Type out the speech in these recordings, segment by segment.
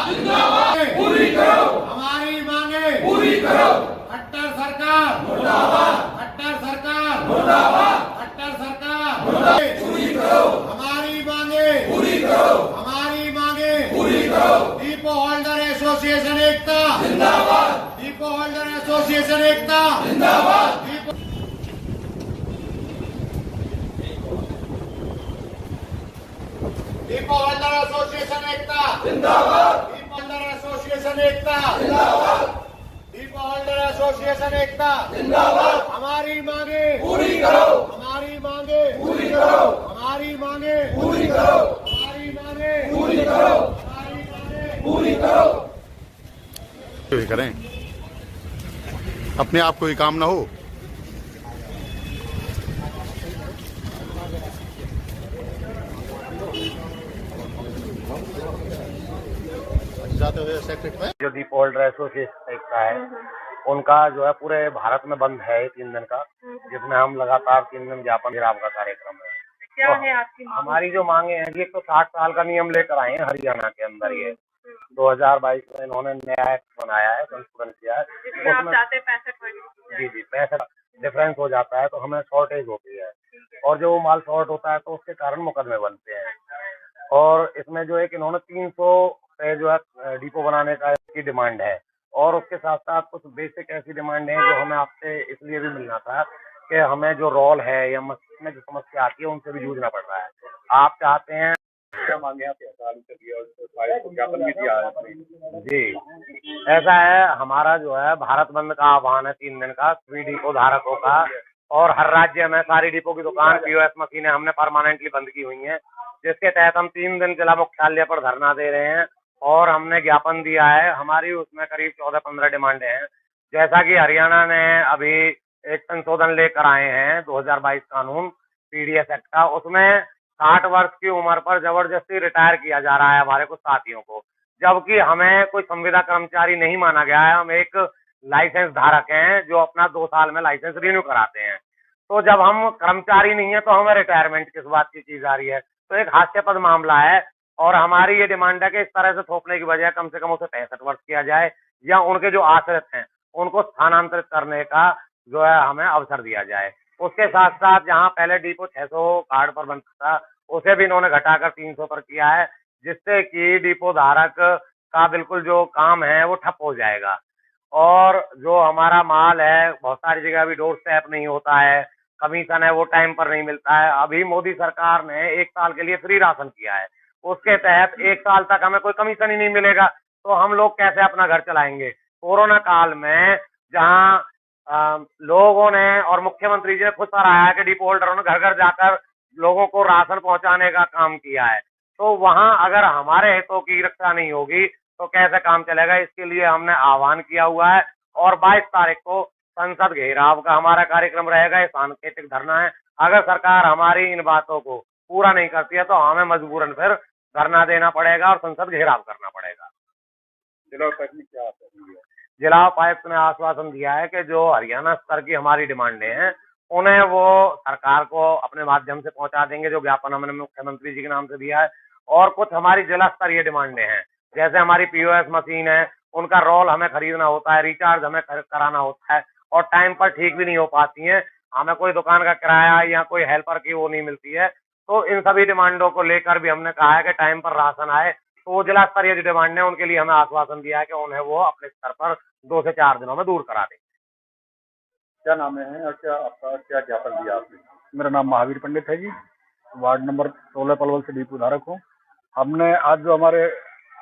जिंदाबाद पूरी करो, हमारी मांगे पूरी करो। खट्टर सरकार मुर्दाबाद, खट्टर सरकार मुर्दाबाद, खट्टर सरकार मुर्दाबाद पूरी करो, हमारी मांगे पूरी करो, हमारी मांगे पूरी करो। डिपो होल्डर एसोसिएशन एकता जिंदाबाद, डिपो होल्डर एसोसिएशन एकता जिंदाबाद। डिपो होल्डर एसोसिएशन एकता जिंदाबाद, डिपो होल्डर एसोसिएशन एकता जिंदाबाद, डिपो होल्डर एसोसिएशन एकता जिंदाबाद। हमारी मांगे पूरी करो, हमारी मांगे पूरी करो, हमारी मांगे पूरी करो, हमारी मांगे पूरी करो, हमारी मांगे पूरी करो। करें अपने आप कोई काम ना हो। जाते हुए सेक्रेटरी में जो डिपो होल्डर एसोसिएशन एकता है उनका जो है पूरे भारत में बंद है 3 दिन का, जिसमें हम लगातार 3 दिन ज्ञापन घेराव का कार्यक्रम है। क्या है आपकी मांग? हमारी जो मांगे हैं ये तो 60 साल का नियम लेकर आए हैं हरियाणा के अंदर। ये 2022 में इन्होंने नया एक्ट बनाया है, संशोधन किया है, जिसमें आप चाहते हैं 65 जी पैसा डिफरेंस हो जाता है तो हमें शॉर्टेज होती है, और जो माल शॉर्ट होता है तो उसके कारण मुकदमे बनते हैं। और इसमें जो है कि इन्होंने 300 पे जो है डिपो बनाने का की डिमांड है, और उसके साथ साथ कुछ बेसिक ऐसी डिमांड है जो हमें आपसे इसलिए भी मिलना था कि हमें जो रोल है या मस्जिद में जो समस्या आती है उनसे भी जूझना पड़ रहा है। आप चाहते हैं क्या मांगे आप ज्ञापन भी दिया है जी। ऐसा है, हमारा जो है भारत बंद का आह्वान है 3 दिन का सभी डिपो धारकों का, और हर राज्य में सारी डिपो की दुकान पीओएस मशीनें हमने परमानेंटली बंद की हुई हैं, जिसके तहत हम 3 दिन जिला मुख्यालय पर धरना दे रहे हैं और हमने ज्ञापन दिया है। हमारी उसमें करीब 14-15 डिमांडें हैं, जैसा कि हरियाणा ने अभी एक संशोधन लेकर आए हैं 2022 कानून पीडीएस एक्ट का, उसमें 60 वर्ष की उम्र पर जबरदस्ती रिटायर किया जा रहा है हमारे कुछ साथियों को, जबकि हमें कोई संविदा कर्मचारी नहीं माना गया है। हम एक लाइसेंस धारक हैं जो अपना 2 साल में लाइसेंस रिन्यू कराते हैं। तो जब हम कर्मचारी नहीं है तो हमें रिटायरमेंट किस बात की चीज आ रही है? तो एक हास्यास्पद मामला है, और हमारी ये डिमांड है कि इस तरह से थोपने की बजाय कम से कम उसे 65 वर्ष किया जाए, या उनके जो आश्रित हैं उनको स्थानांतरित करने का जो है हमें अवसर दिया जाए। उसके साथ साथ जहाँ पहले डिपो 600 कार्ड पर बनता था उसे भी इन्होंने घटाकर 300 पर किया है, जिससे कि डिपो धारक का बिल्कुल जो काम है वो ठप हो जाएगा। और जो हमारा माल है बहुत सारी जगह अभी डोर स्टेप नहीं होता है, कमीशन है वो टाइम पर नहीं मिलता है। अभी मोदी सरकार ने 1 साल के लिए फ्री राशन किया है, उसके तहत 1 साल तक हमें कोई कमीशन ही नहीं मिलेगा, तो हम लोग कैसे अपना घर चलाएंगे? कोरोना काल में जहां लोगों ने और मुख्यमंत्री जी ने खुद सराहा कि डिपो होल्डरों ने घर घर जाकर लोगों को राशन पहुंचाने का काम किया है, तो वहां अगर हमारे हितों की रक्षा नहीं होगी तो कैसे काम चलेगा? इसके लिए हमने आह्वान किया हुआ है, और 22 तारीख को संसद घेराव का हमारा कार्यक्रम रहेगा। ये सांकेतिक धरना है, अगर सरकार हमारी इन बातों को पूरा नहीं करती है तो हमें मजबूरन फिर धरना देना पड़ेगा और संसद घेराव करना पड़ेगा। जिला उपायुक्त ने आश्वासन दिया है कि जो हरियाणा स्तर की हमारी डिमांडें हैं उन्हें वो सरकार को अपने माध्यम से पहुंचा देंगे, जो ज्ञापन हमने मुख्यमंत्री जी के नाम से दिया है। और कुछ हमारी जिला स्तरीय डिमांडें हैं, जैसे हमारी पीओएस मशीन है, उनका रोल हमें खरीदना होता है, रिचार्ज हमें कराना होता है, और टाइम पर ठीक भी नहीं हो पाती है। हमें कोई दुकान का किराया या कोई हेल्पर की वो नहीं मिलती है। तो इन सभी डिमांडों को लेकर भी हमने कहा है कि टाइम पर राशन आए। तो वो जिला स्तरीय जो डिमांड है उनके लिए हमें आश्वासन दिया है कि उन्हें वो अपने स्तर पर 2 से 4 दिनों में दूर करा देंगे। क्या नाम है और क्या आपका क्या ज्ञापन दिया आपने? मेरा नाम महावीर पंडित है जी, वार्ड नंबर 16 पलवल से डिपो धारक हूँ। हमने आज जो हमारे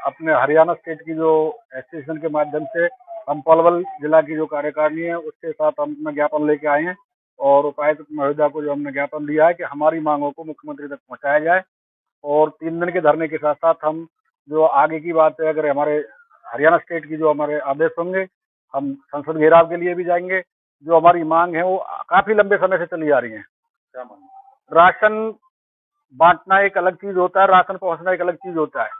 अपने हरियाणा स्टेट की जो एसोसिएशन के माध्यम से हम पलवल जिला की जो कार्यकारिणी है उसके साथ हम अपना ज्ञापन लेके आए हैं, और उपायुक्त महोदया को जो हमने ज्ञापन दिया है कि हमारी मांगों को मुख्यमंत्री तक पहुँचाया जाए। और 3 दिन के धरने के साथ साथ हम जो आगे की बात है, अगर हमारे हरियाणा स्टेट की जो हमारे आदेश होंगे हम संसद घेराव के लिए भी जाएंगे। जो हमारी मांग है वो काफी लंबे समय से चली आ रही है। क्या मांग? राशन बांटना एक अलग चीज होता है, राशन पहुंचना एक अलग चीज होता है।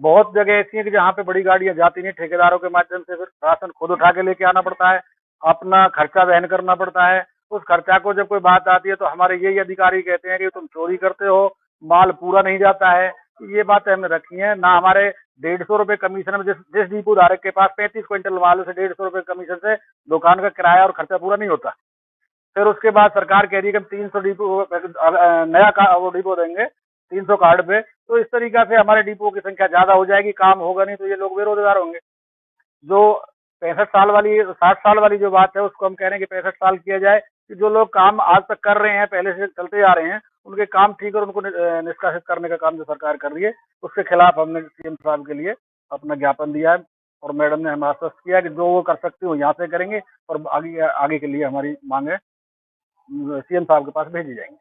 बहुत जगह ऐसी है कि जहाँ पे बड़ी गाड़ियां जाती नहीं, ठेकेदारों के माध्यम से फिर राशन खुद उठा के लेके आना पड़ता है, अपना खर्चा वहन करना पड़ता है। उस खर्चा को जब कोई बात आती है तो हमारे यही अधिकारी कहते हैं कि तुम चोरी करते हो, माल पूरा नहीं जाता है। ये बातें हमने रखी हैं, ना हमारे ₹150 कमीशन में जिस डिपो धारक के पास 35 क्विंटल माल है, उसे ₹150 कमीशन से दुकान का किराया और खर्चा पूरा नहीं होता। फिर उसके बाद सरकार कह रही है कि हम 300 डिपो नया वो डिपो देंगे 300 कार्ड पे। तो इस तरीका से हमारे डिपो की संख्या ज्यादा हो जाएगी, काम होगा नहीं तो ये लोग बेरोजगार होंगे। जो 65 साल वाली 60 साल वाली जो बात है उसको हम कह रहे हैं कि 65 साल किया जाए, कि जो लोग काम आज तक कर रहे हैं, पहले से चलते आ रहे हैं, उनके काम ठीक और उनको निष्कासित करने का काम जो सरकार कर रही है, उसके खिलाफ हमने सीएम साहब के लिए अपना ज्ञापन दिया है। और मैडम ने हमें आश्वस्त किया कि जो वो कर सकती हो यहाँ से करेंगे और आगे के लिए हमारी मांगे सीएम साहब के पास भेजी जाएंगी।